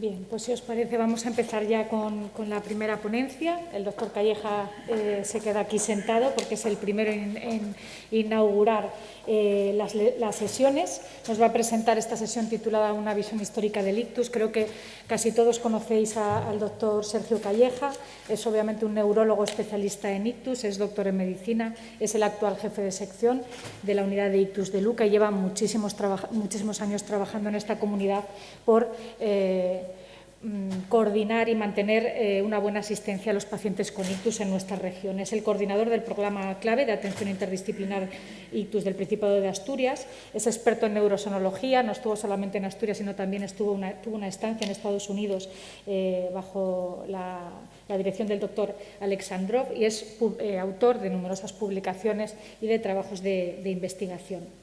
Bien, pues si os parece vamos a empezar ya con la primera ponencia. El doctor Calleja se queda aquí sentado porque es el primero en inaugurar las sesiones. Nos va a presentar esta sesión titulada Una visión histórica del ictus. Creo que casi todos conocéis al doctor Sergio Calleja. Es obviamente un neurólogo especialista en ictus, es doctor en medicina, es el actual jefe de sección de la unidad de ictus de Luca y lleva muchísimos años trabajando en esta comunidad por coordinar y mantener una buena asistencia a los pacientes con ictus en nuestra región. Es el coordinador del programa clave de atención interdisciplinar ictus del Principado de Asturias, es experto en neurosonología, no estuvo solamente en Asturias, sino también tuvo una estancia en Estados Unidos bajo la dirección del doctor Alexandrov y es autor de numerosas publicaciones y de trabajos de investigación.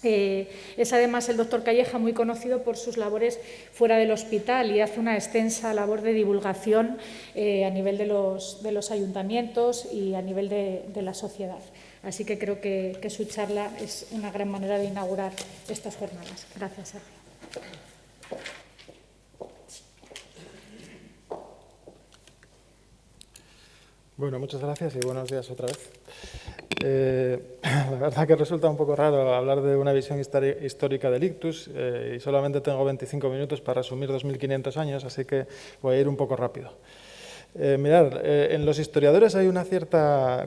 Es además el doctor Calleja muy conocido por sus labores fuera del hospital y hace una extensa labor de divulgación a nivel de los ayuntamientos y a nivel de la sociedad. Así que creo que su charla es una gran manera de inaugurar estas jornadas. Gracias, Sergio. Bueno, muchas gracias y buenos días otra vez. La verdad que resulta un poco raro hablar de una visión histórica del ictus y solamente tengo 25 minutos para resumir 2.500 años, así que voy a ir un poco rápido. Mirad, en los historiadores hay un cierto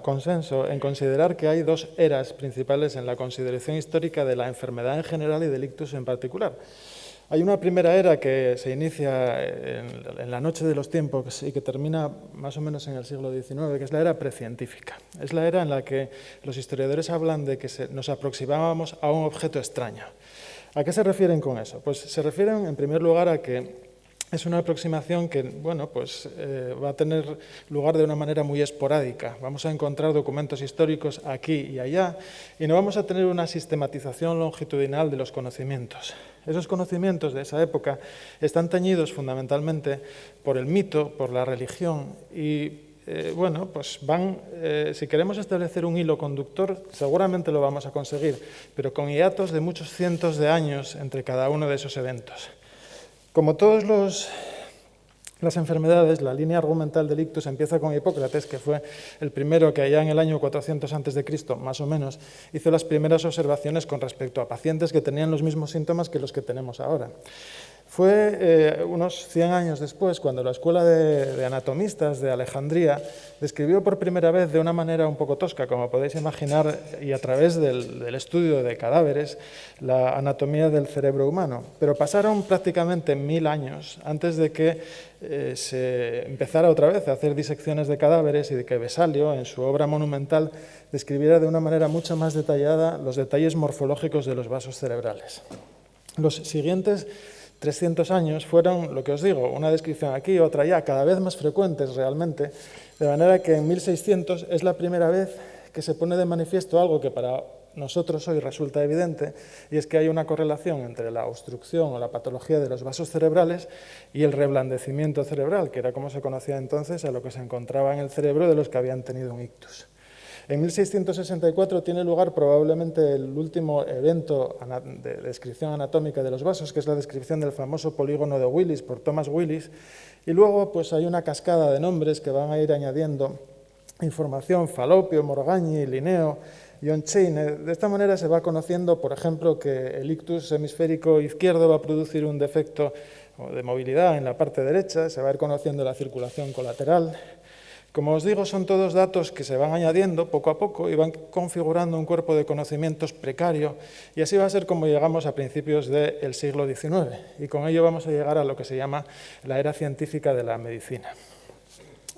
consenso en considerar que hay dos eras principales en la consideración histórica de la enfermedad en general y del ictus en particular. Hay una primera era que se inicia en la noche de los tiempos y que termina más o menos en el siglo XIX, que es la era precientífica. Es la era en la que los historiadores hablan de que nos aproximábamos a un objeto extraño. ¿A qué se refieren con eso? Pues se refieren en primer lugar a que es una aproximación que va a tener lugar de una manera muy esporádica. Vamos a encontrar documentos históricos aquí y allá y no vamos a tener una sistematización longitudinal de los conocimientos. Esos conocimientos de esa época están teñidos fundamentalmente por el mito, por la religión y si queremos establecer un hilo conductor, seguramente lo vamos a conseguir, pero con hiatos de muchos cientos de años entre cada uno de esos eventos. Como todas las enfermedades, la línea argumental del ictus empieza con Hipócrates, que fue el primero que allá en el año 400 a.C., más o menos, hizo las primeras observaciones con respecto a pacientes que tenían los mismos síntomas que los que tenemos ahora. Fue unos 100 años después cuando la escuela de anatomistas de Alejandría describió por primera vez de una manera un poco tosca, como podéis imaginar, y a través del estudio de cadáveres, la anatomía del cerebro humano. Pero pasaron prácticamente 1000 años antes de que se empezara otra vez a hacer disecciones de cadáveres y de que Vesalio, en su obra monumental, describiera de una manera mucho más detallada los detalles morfológicos de los vasos cerebrales. Los siguientes 300 años fueron, lo que os digo, una descripción aquí, otra allá, cada vez más frecuentes realmente, de manera que en 1600 es la primera vez que se pone de manifiesto algo que para nosotros hoy resulta evidente, y es que hay una correlación entre la obstrucción o la patología de los vasos cerebrales y el reblandecimiento cerebral, que era como se conocía entonces a lo que se encontraba en el cerebro de los que habían tenido un ictus. En 1664 tiene lugar probablemente el último evento de descripción anatómica de los vasos, que es la descripción del famoso polígono de Willis por Thomas Willis, y luego pues hay una cascada de nombres que van a ir añadiendo información: Falopio, Morgagni, Linneo, John Chaine. De esta manera se va conociendo, por ejemplo, que el ictus hemisférico izquierdo va a producir un defecto de movilidad en la parte derecha, se va a ir conociendo la circulación colateral. Como os digo, son todos datos que se van añadiendo poco a poco y van configurando un cuerpo de conocimientos precario, y así va a ser como llegamos a principios del siglo XIX, y con ello vamos a llegar a lo que se llama la era científica de la medicina.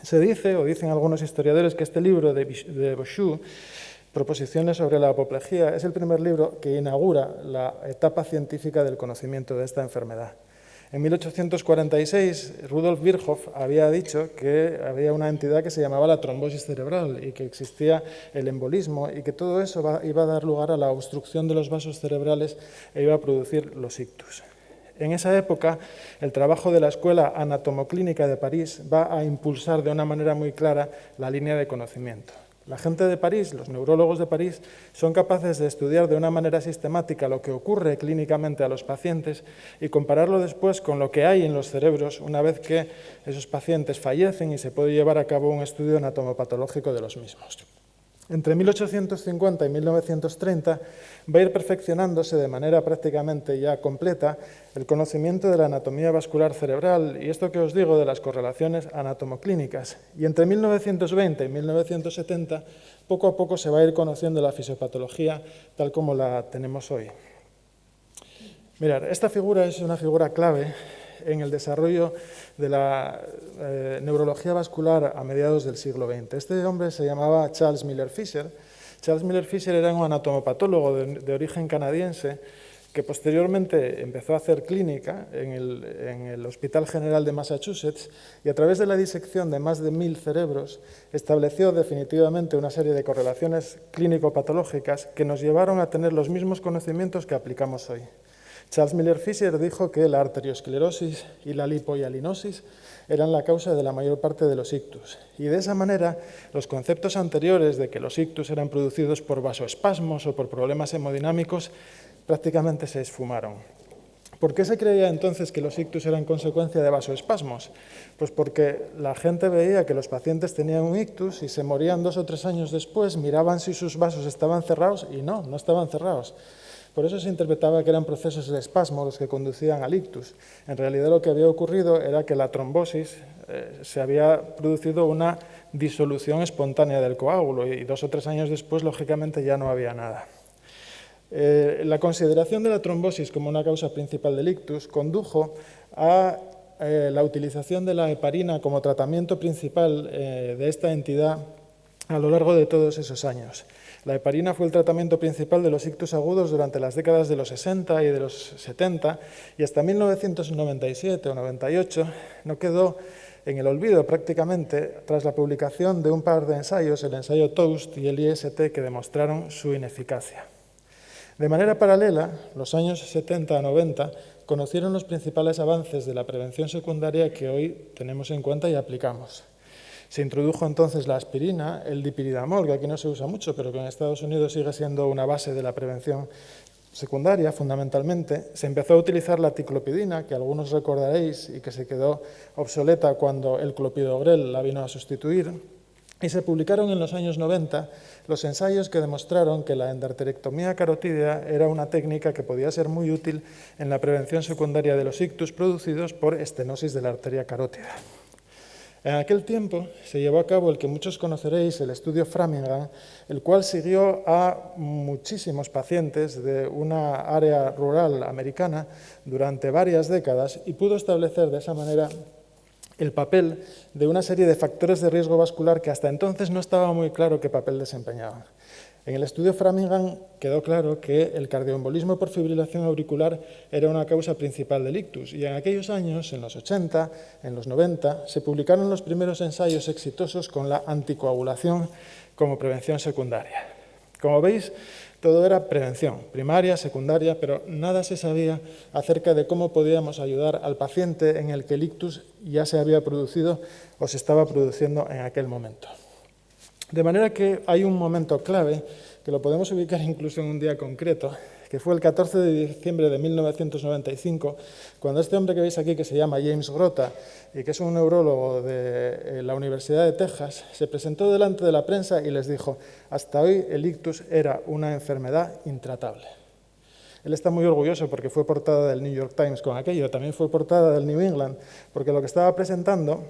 Se dice, o dicen algunos historiadores, que este libro de Boschu, Proposiciones sobre la apoplejía, es el primer libro que inaugura la etapa científica del conocimiento de esta enfermedad. En 1846, Rudolf Virchow había dicho que había una entidad que se llamaba la trombosis cerebral y que existía el embolismo y que todo eso iba a dar lugar a la obstrucción de los vasos cerebrales e iba a producir los ictus. En esa época, el trabajo de la Escuela Anatomoclínica de París va a impulsar de una manera muy clara la línea de conocimiento. La gente de París, los neurólogos de París, son capaces de estudiar de una manera sistemática lo que ocurre clínicamente a los pacientes y compararlo después con lo que hay en los cerebros una vez que esos pacientes fallecen y se puede llevar a cabo un estudio anatomopatológico de los mismos. Entre 1850 y 1930 va a ir perfeccionándose de manera prácticamente ya completa el conocimiento de la anatomía vascular cerebral y esto que os digo de las correlaciones anatomoclínicas. Y entre 1920 y 1970, poco a poco se va a ir conociendo la fisiopatología tal como la tenemos hoy. Mirad, esta figura es una figura clave en el desarrollo de la neurología vascular a mediados del siglo XX. Este hombre se llamaba Charles Miller Fisher. Charles Miller Fisher era un anatomopatólogo de origen canadiense que posteriormente empezó a hacer clínica en el Hospital General de Massachusetts y a través de la disección de más de 1000 cerebros estableció definitivamente una serie de correlaciones clínico-patológicas que nos llevaron a tener los mismos conocimientos que aplicamos hoy. Charles Miller Fisher dijo que la arteriosclerosis y la lipohialinosis eran la causa de la mayor parte de los ictus. Y de esa manera, los conceptos anteriores de que los ictus eran producidos por vasoespasmos o por problemas hemodinámicos prácticamente se esfumaron. ¿Por qué se creía entonces que los ictus eran consecuencia de vasoespasmos? Pues porque la gente veía que los pacientes tenían un ictus y se morían 2 o 3 años después, miraban si sus vasos estaban cerrados y no estaban cerrados. Por eso se interpretaba que eran procesos de espasmo los que conducían al ictus. En realidad lo que había ocurrido era que la trombosis se había producido una disolución espontánea del coágulo y 2 o 3 años después, lógicamente, ya no había nada. La consideración de la trombosis como una causa principal del ictus condujo a la utilización de la heparina como tratamiento principal de esta entidad a lo largo de todos esos años. La heparina fue el tratamiento principal de los ictus agudos durante las décadas de los 60 y de los 70 y hasta 1997 o 98 no quedó en el olvido prácticamente tras la publicación de un par de ensayos, el ensayo TOAST y el IST, que demostraron su ineficacia. De manera paralela, los años 70 a 90 conocieron los principales avances de la prevención secundaria que hoy tenemos en cuenta y aplicamos. Se introdujo entonces la aspirina, el dipiridamol, que aquí no se usa mucho, pero que en Estados Unidos sigue siendo una base de la prevención secundaria, fundamentalmente. Se empezó a utilizar la ticlopidina, que algunos recordaréis, y que se quedó obsoleta cuando el clopidogrel la vino a sustituir. Y se publicaron en los años 90 los ensayos que demostraron que la endarterectomía carotídea era una técnica que podía ser muy útil en la prevención secundaria de los ictus producidos por estenosis de la arteria carótida. En aquel tiempo se llevó a cabo el que muchos conoceréis, el estudio Framingham, el cual siguió a muchísimos pacientes de una área rural americana durante varias décadas y pudo establecer de esa manera el papel de una serie de factores de riesgo vascular que hasta entonces no estaba muy claro qué papel desempeñaban. En el estudio Framingham quedó claro que el cardioembolismo por fibrilación auricular era una causa principal del ictus y en aquellos años, en los 80, en los 90, se publicaron los primeros ensayos exitosos con la anticoagulación como prevención secundaria. Como veis, todo era prevención, primaria, secundaria, pero nada se sabía acerca de cómo podíamos ayudar al paciente en el que el ictus ya se había producido o se estaba produciendo en aquel momento. De manera que hay un momento clave, que lo podemos ubicar incluso en un día concreto, que fue el 14 de diciembre de 1995, cuando este hombre que veis aquí, que se llama James Grota, y que es un neurólogo de la Universidad de Texas, se presentó delante de la prensa y les dijo: hasta hoy el ictus era una enfermedad intratable. Él está muy orgulloso porque fue portada del New York Times con aquello, también fue portada del New England, porque lo que estaba presentando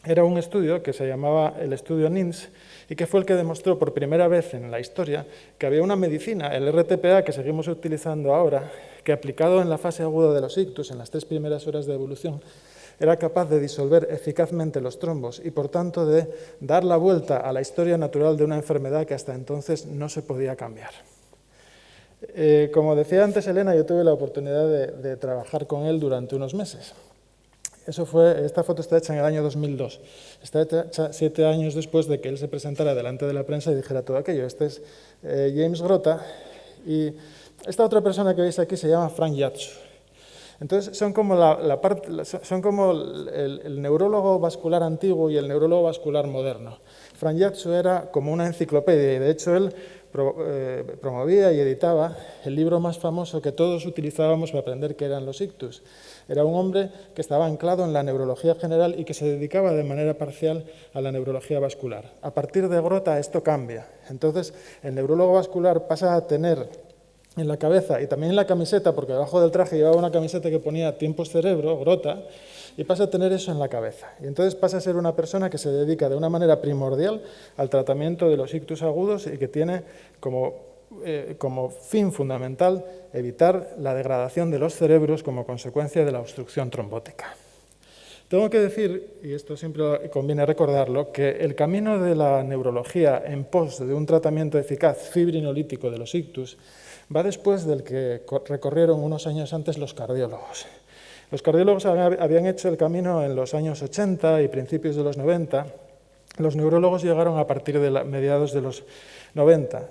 era un estudio que se llamaba el estudio NIMS y que fue el que demostró por primera vez en la historia que había una medicina, el RTPA, que seguimos utilizando ahora, que aplicado en la fase aguda de los ictus, en las 3 primeras horas de evolución, era capaz de disolver eficazmente los trombos y, por tanto, de dar la vuelta a la historia natural de una enfermedad que hasta entonces no se podía cambiar. Como decía antes Elena, yo tuve la oportunidad de trabajar con él durante unos meses. Esta foto está hecha en el año 2002. Está hecha 7 años después de que él se presentara delante de la prensa y dijera todo aquello. Este es James Grota y esta otra persona que veis aquí se llama Frank Yatsu. Entonces, son como, el neurólogo vascular antiguo y el neurólogo vascular moderno. Fran Yatsu era como una enciclopedia y, de hecho, él promovía y editaba el libro más famoso que todos utilizábamos para aprender qué eran los ictus. Era un hombre que estaba anclado en la neurología general y que se dedicaba de manera parcial a la neurología vascular. A partir de Grota esto cambia. Entonces, el neurólogo vascular pasa a tener en la cabeza y también en la camiseta, porque debajo del traje llevaba una camiseta que ponía tiempos cerebro, Grota, y pasa a tener eso en la cabeza. Y entonces pasa a ser una persona que se dedica de una manera primordial al tratamiento de los ictus agudos y que tiene como fin fundamental evitar la degradación de los cerebros como consecuencia de la obstrucción trombótica. Tengo que decir, y esto siempre conviene recordarlo, que el camino de la neurología en pos de un tratamiento eficaz fibrinolítico de los ictus va después del que recorrieron unos años antes los cardiólogos. Los cardiólogos habían hecho el camino en los años 80 y principios de los 90. Los neurólogos llegaron a partir de mediados de los 90.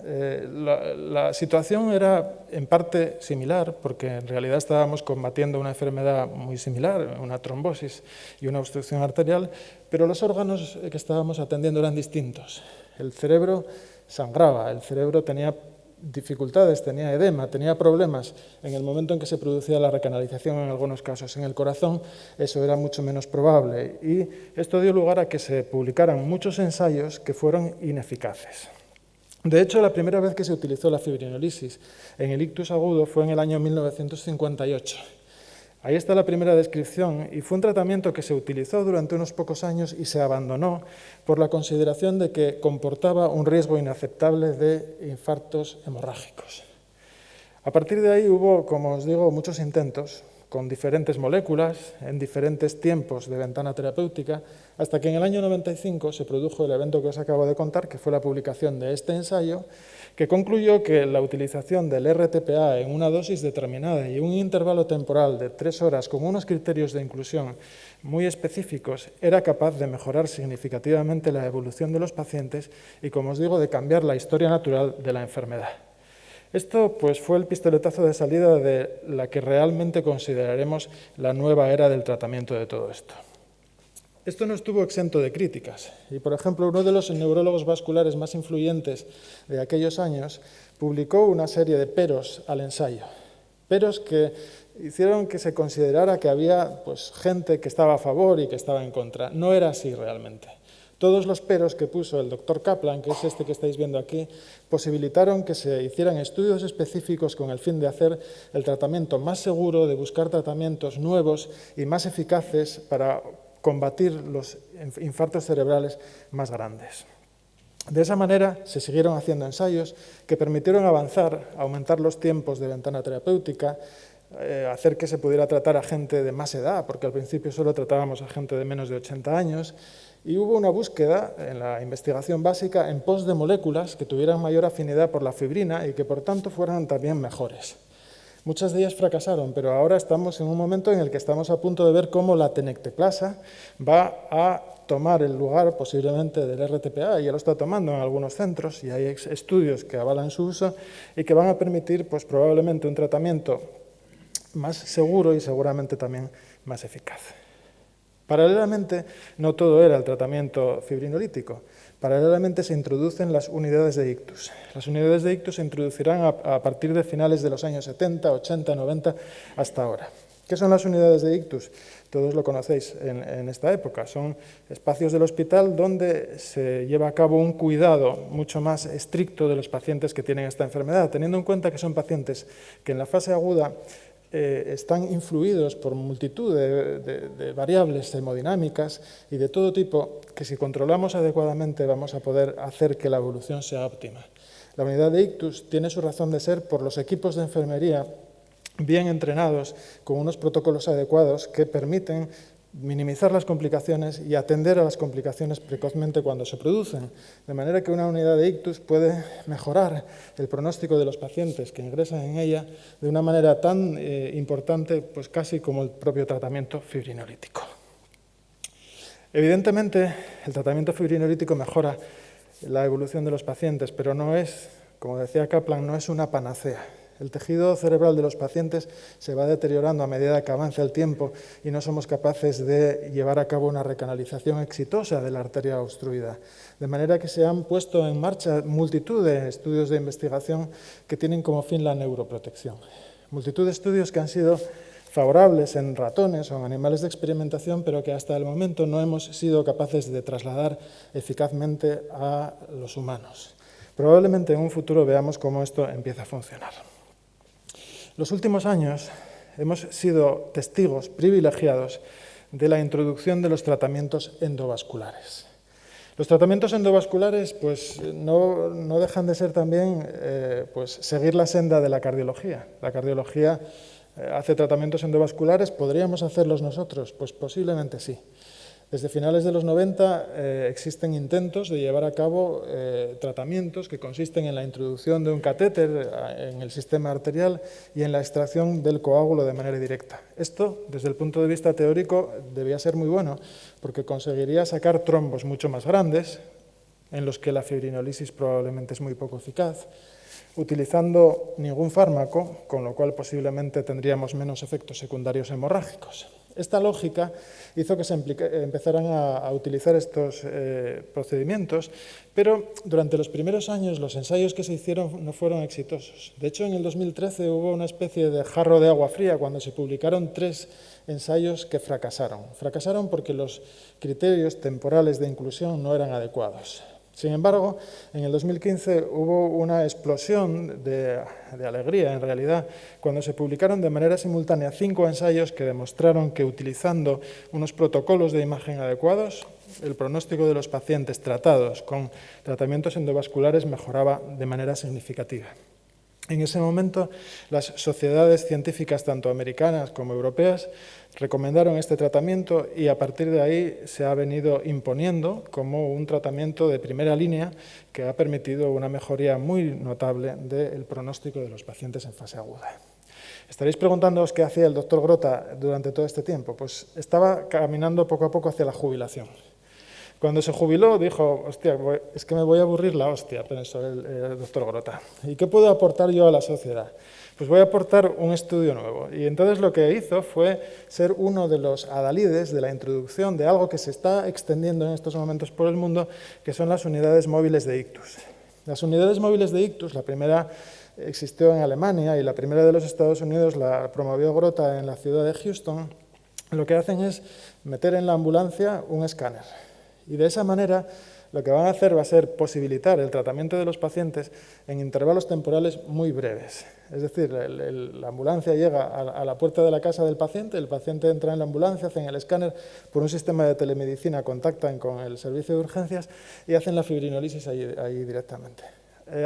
La situación era en parte similar, porque en realidad estábamos combatiendo una enfermedad muy similar, una trombosis y una obstrucción arterial, pero los órganos que estábamos atendiendo eran distintos. El cerebro sangraba, el cerebro tenía dificultades, tenía edema, tenía problemas en el momento en que se producía la recanalización en algunos casos. En el corazón eso era mucho menos probable y esto dio lugar a que se publicaran muchos ensayos que fueron ineficaces. De hecho, la primera vez que se utilizó la fibrinolisis en el ictus agudo fue en el año 1958. Ahí está la primera descripción y fue un tratamiento que se utilizó durante unos pocos años y se abandonó por la consideración de que comportaba un riesgo inaceptable de infartos hemorrágicos. A partir de ahí hubo, como os digo, muchos intentos con diferentes moléculas en diferentes tiempos de ventana terapéutica, hasta que en el año 95 se produjo el evento que os acabo de contar, que fue la publicación de este ensayo, que concluyó que la utilización del RTPA en una dosis determinada y un intervalo temporal de 3 horas con unos criterios de inclusión muy específicos era capaz de mejorar significativamente la evolución de los pacientes y, como os digo, de cambiar la historia natural de la enfermedad. Esto pues, fue el pistoletazo de salida de la que realmente consideraremos la nueva era del tratamiento de todo esto. Esto no estuvo exento de críticas y, por ejemplo, uno de los neurólogos vasculares más influyentes de aquellos años publicó una serie de peros al ensayo, peros que hicieron que se considerara que había pues, gente que estaba a favor y que estaba en contra. No era así realmente. Todos los peros que puso el doctor Kaplan, que es este que estáis viendo aquí, posibilitaron que se hicieran estudios específicos con el fin de hacer el tratamiento más seguro, de buscar tratamientos nuevos y más eficaces para combatir los infartos cerebrales más grandes. De esa manera se siguieron haciendo ensayos que permitieron avanzar, aumentar los tiempos de ventana terapéutica, hacer que se pudiera tratar a gente de más edad, porque al principio solo tratábamos a gente de menos de 80 años, y hubo una búsqueda en la investigación básica en pos de moléculas que tuvieran mayor afinidad por la fibrina y que por tanto fueran también mejores. Muchas de ellas fracasaron, pero ahora estamos en un momento en el que estamos a punto de ver cómo la tenecteplasa va a tomar el lugar posiblemente del RTPA, y ya lo está tomando en algunos centros y hay estudios que avalan su uso y que van a permitir pues, probablemente un tratamiento más seguro y seguramente también más eficaz. Paralelamente, no todo era el tratamiento fibrinolítico. Paralelamente se introducen las unidades de ictus. Las unidades de ictus se introducirán a partir de finales de los años 70, 80, 90 hasta ahora. ¿Qué son las unidades de ictus? Todos lo conocéis en esta época. Son espacios del hospital donde se lleva a cabo un cuidado mucho más estricto de los pacientes que tienen esta enfermedad, teniendo en cuenta que son pacientes que en la fase aguda están influidos por multitud de variables hemodinámicas y de todo tipo que si controlamos adecuadamente vamos a poder hacer que la evolución sea óptima. La unidad de ictus tiene su razón de ser por los equipos de enfermería bien entrenados con unos protocolos adecuados que permiten minimizar las complicaciones y atender a las complicaciones precozmente cuando se producen, de manera que una unidad de ictus puede mejorar el pronóstico de los pacientes que ingresan en ella de una manera tan importante, pues casi como el propio tratamiento fibrinolítico. Evidentemente, el tratamiento fibrinolítico mejora la evolución de los pacientes, pero no es, como decía Kaplan, no es una panacea. El tejido cerebral de los pacientes se va deteriorando a medida que avanza el tiempo y no somos capaces de llevar a cabo una recanalización exitosa de la arteria obstruida. De manera que se han puesto en marcha multitud de estudios de investigación que tienen como fin la neuroprotección. Multitud de estudios que han sido favorables en ratones o en animales de experimentación, pero que hasta el momento no hemos sido capaces de trasladar eficazmente a los humanos. Probablemente en un futuro veamos cómo esto empieza a funcionar. Los últimos años hemos sido testigos privilegiados de la introducción de los tratamientos endovasculares. Los tratamientos endovasculares pues, no dejan de ser también pues, seguir la senda de la cardiología. La cardiología hace tratamientos endovasculares, ¿podríamos hacerlos nosotros? Pues posiblemente sí. Desde finales de los 90 existen intentos de llevar a cabo tratamientos que consisten en la introducción de un catéter en el sistema arterial y en la extracción del coágulo de manera directa. Esto, desde el punto de vista teórico, debía ser muy bueno, porque conseguiría sacar trombos mucho más grandes, en los que la fibrinólisis probablemente es muy poco eficaz, utilizando ningún fármaco, con lo cual posiblemente tendríamos menos efectos secundarios hemorrágicos. Esta lógica hizo que se empezaran a utilizar estos procedimientos, pero durante los primeros años los ensayos que se hicieron no fueron exitosos. De hecho, en el 2013 hubo una especie de jarro de agua fría cuando se publicaron 3 ensayos que fracasaron. Fracasaron porque los criterios temporales de inclusión no eran adecuados. Sin embargo, en el 2015 hubo una explosión de alegría, en realidad, cuando se publicaron de manera simultánea 5 ensayos que demostraron que utilizando unos protocolos de imagen adecuados, el pronóstico de los pacientes tratados con tratamientos endovasculares mejoraba de manera significativa. En ese momento, las sociedades científicas, tanto americanas como europeas, recomendaron este tratamiento y a partir de ahí se ha venido imponiendo como un tratamiento de primera línea que ha permitido una mejoría muy notable del pronóstico de los pacientes en fase aguda. Estaréis preguntándoos qué hacía el doctor Grota durante todo este tiempo. Pues estaba caminando poco a poco hacia la jubilación. Cuando se jubiló dijo, hostia, es que me voy a aburrir la hostia, pensó el doctor Grota. ¿Y qué puedo aportar yo a la sociedad? Pues voy a aportar un estudio nuevo. Y entonces lo que hizo fue ser uno de los adalides de la introducción de algo que se está extendiendo en estos momentos por el mundo, que son las unidades móviles de ictus. Las unidades móviles de ictus, la primera existió en Alemania y la primera de los Estados Unidos la promovió Grota en la ciudad de Houston. Lo que hacen es meter en la ambulancia un escáner. Y de esa manera lo que van a hacer va a ser posibilitar el tratamiento de los pacientes en intervalos temporales muy breves. Es decir, la ambulancia llega a la puerta de la casa del paciente, el paciente entra en la ambulancia, hacen el escáner, por un sistema de telemedicina contactan con el servicio de urgencias y hacen la fibrinólisis ahí directamente.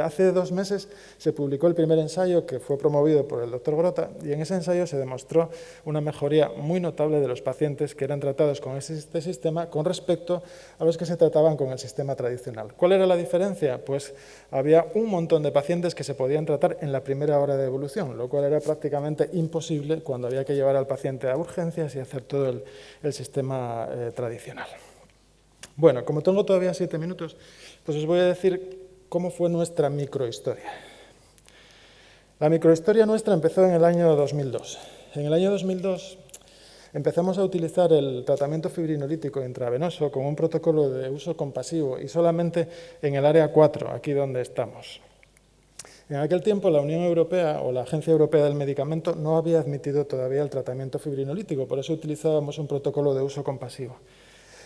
Hace 2 meses se publicó el primer ensayo que fue promovido por el doctor Grota y en ese ensayo se demostró una mejoría muy notable de los pacientes que eran tratados con este sistema con respecto a los que se trataban con el sistema tradicional. ¿Cuál era la diferencia? Pues había un montón de pacientes que se podían tratar en la primera hora de evolución, lo cual era prácticamente imposible cuando había que llevar al paciente a urgencias y hacer todo el sistema tradicional. Bueno, como tengo todavía 7 minutos, pues os voy a decir cómo fue nuestra microhistoria. La microhistoria nuestra empezó en el año 2002. En el año 2002 empezamos a utilizar el tratamiento fibrinolítico intravenoso con un protocolo de uso compasivo y solamente en el área 4, aquí donde estamos. En aquel tiempo la Unión Europea o la Agencia Europea del Medicamento no había admitido todavía el tratamiento fibrinolítico, por eso utilizábamos un protocolo de uso compasivo.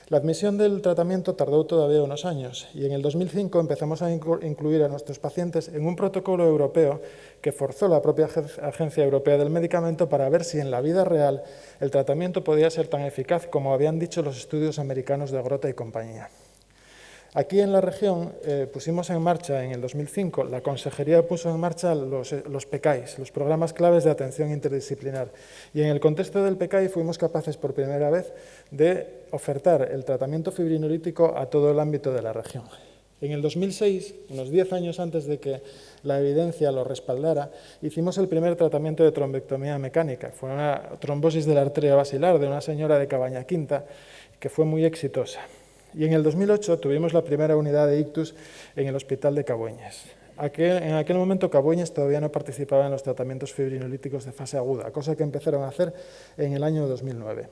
La admisión del tratamiento tardó todavía unos años y en el 2005 empezamos a incluir a nuestros pacientes en un protocolo europeo que forzó la propia Agencia Europea del Medicamento para ver si en la vida real el tratamiento podía ser tan eficaz como habían dicho los estudios americanos de Grota y compañía. Aquí en la región pusimos en marcha, en el 2005, la Consejería puso en marcha los PECAIs, los Programas Claves de Atención Interdisciplinar. Y en el contexto del PECAI fuimos capaces por primera vez de ofertar el tratamiento fibrinolítico a todo el ámbito de la región. En el 2006, unos 10 años antes de que la evidencia lo respaldara, hicimos el primer tratamiento de trombectomía mecánica. Fue una trombosis de la arteria basilar de una señora de Cabaña Quinta que fue muy exitosa. Y en el 2008 tuvimos la primera unidad de ictus en el Hospital de Cabueñes. En aquel momento Cabueñes todavía no participaba en los tratamientos fibrinolíticos de fase aguda, cosa que empezaron a hacer en el año 2009.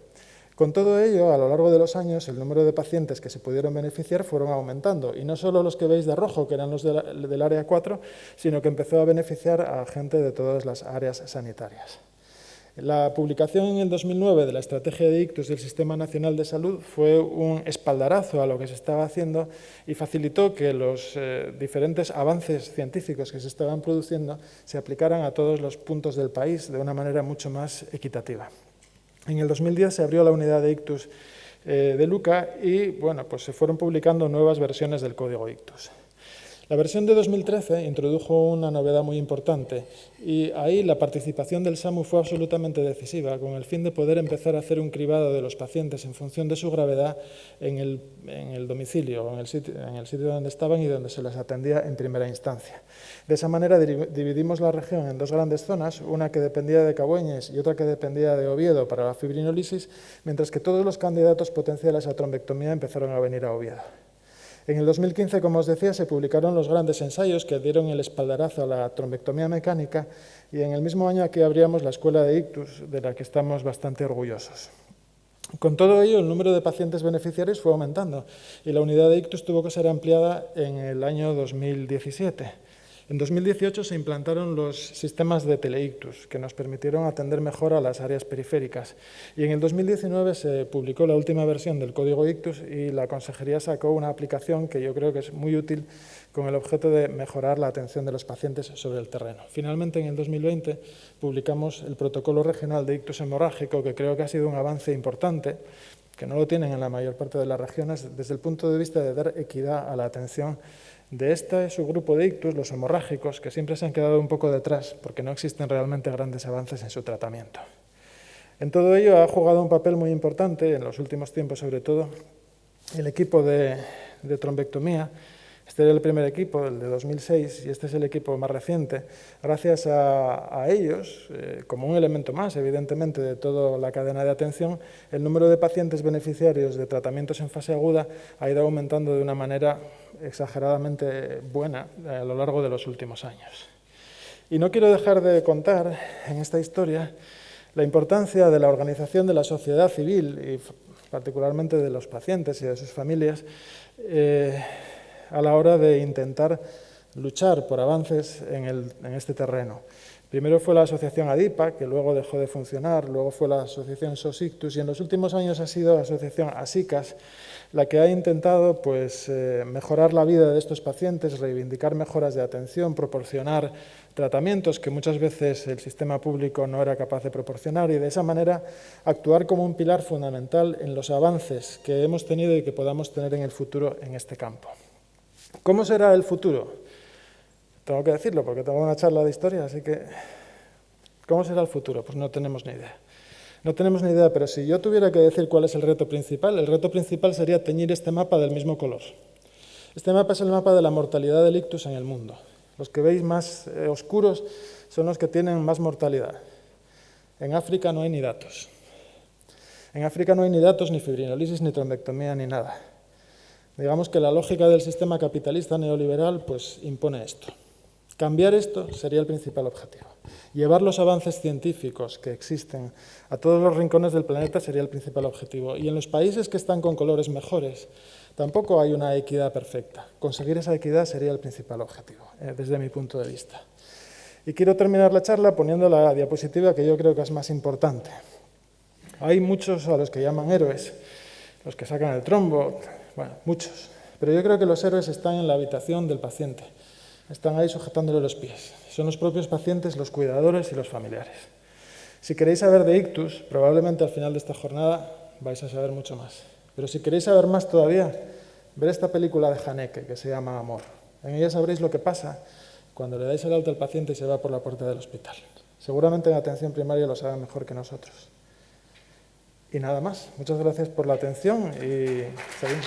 Con todo ello, a lo largo de los años, el número de pacientes que se pudieron beneficiar fueron aumentando, y no solo los que veis de rojo, que eran los del área 4, sino que empezó a beneficiar a gente de todas las áreas sanitarias. La publicación en el 2009 de la Estrategia de Ictus del Sistema Nacional de Salud fue un espaldarazo a lo que se estaba haciendo y facilitó que los diferentes avances científicos que se estaban produciendo se aplicaran a todos los puntos del país de una manera mucho más equitativa. En el 2010 se abrió la unidad de Ictus de Luca y bueno, pues se fueron publicando nuevas versiones del código Ictus. La versión de 2013 introdujo una novedad muy importante y ahí la participación del SAMU fue absolutamente decisiva, con el fin de poder empezar a hacer un cribado de los pacientes en función de su gravedad en el domicilio, en el sitio donde estaban y donde se les atendía en primera instancia. De esa manera dividimos la región en dos grandes zonas, una que dependía de Cabueñes y otra que dependía de Oviedo para la fibrinolisis, mientras que todos los candidatos potenciales a trombectomía empezaron a venir a Oviedo. En el 2015, como os decía, se publicaron los grandes ensayos que dieron el espaldarazo a la trombectomía mecánica y en el mismo año aquí abríamos la Escuela de Ictus, de la que estamos bastante orgullosos. Con todo ello, el número de pacientes beneficiarios fue aumentando y la unidad de Ictus tuvo que ser ampliada en el año 2017. En 2018 se implantaron los sistemas de teleictus, que nos permitieron atender mejor a las áreas periféricas. Y en el 2019 se publicó la última versión del código Ictus y la Consejería sacó una aplicación que yo creo que es muy útil con el objeto de mejorar la atención de los pacientes sobre el terreno. Finalmente, en el 2020 publicamos el protocolo regional de ictus hemorrágico, que creo que ha sido un avance importante, que no lo tienen en la mayor parte de las regiones, desde el punto de vista de dar equidad a la atención de este subgrupo de ictus, los hemorrágicos, que siempre se han quedado un poco detrás porque no existen realmente grandes avances en su tratamiento. En todo ello ha jugado un papel muy importante, en los últimos tiempos sobre todo, el equipo de trombectomía. Este era el primer equipo, el de 2006, y este es el equipo más reciente. Gracias a ellos, como un elemento más, evidentemente, de toda la cadena de atención, el número de pacientes beneficiarios de tratamientos en fase aguda ha ido aumentando de una manera exageradamente buena a lo largo de los últimos años. Y no quiero dejar de contar en esta historia la importancia de la organización de la sociedad civil y particularmente de los pacientes y de sus familias a la hora de intentar luchar por avances en este terreno. Primero fue la asociación ADIPA, que luego dejó de funcionar, luego fue la asociación SOS-Ictus y en los últimos años ha sido la asociación ASICAS la que ha intentado mejorar la vida de estos pacientes, reivindicar mejoras de atención, proporcionar tratamientos que muchas veces el sistema público no era capaz de proporcionar y de esa manera actuar como un pilar fundamental en los avances que hemos tenido y que podamos tener en el futuro en este campo. ¿Cómo será el futuro? Tengo que decirlo porque tengo una charla de historia, así que ¿cómo será el futuro? Pues no tenemos ni idea. No tenemos ni idea, pero si yo tuviera que decir cuál es el reto principal sería teñir este mapa del mismo color. Este mapa es el mapa de la mortalidad del ictus en el mundo. Los que veis más oscuros son los que tienen más mortalidad. En África no hay ni datos. En África no hay ni datos, ni fibrinolisis, ni trombectomía, ni nada. Digamos que la lógica del sistema capitalista neoliberal pues impone esto. Cambiar esto sería el principal objetivo. Llevar los avances científicos que existen a todos los rincones del planeta sería el principal objetivo. Y en los países que están con colores mejores tampoco hay una equidad perfecta. Conseguir esa equidad sería el principal objetivo, desde mi punto de vista. Y quiero terminar la charla poniendo la diapositiva que yo creo que es más importante. Hay muchos a los que llaman héroes, los que sacan el trombo, bueno, muchos. Pero yo creo que los héroes están en la habitación del paciente. Están ahí sujetándole los pies. Son los propios pacientes, los cuidadores y los familiares. Si queréis saber de ictus, probablemente al final de esta jornada vais a saber mucho más. Pero si queréis saber más todavía, ver esta película de Haneke que se llama Amor. En ella sabréis lo que pasa cuando le dais el alta al paciente y se va por la puerta del hospital. Seguramente en atención primaria lo saben mejor que nosotros. Y nada más. Muchas gracias por la atención y seguimos.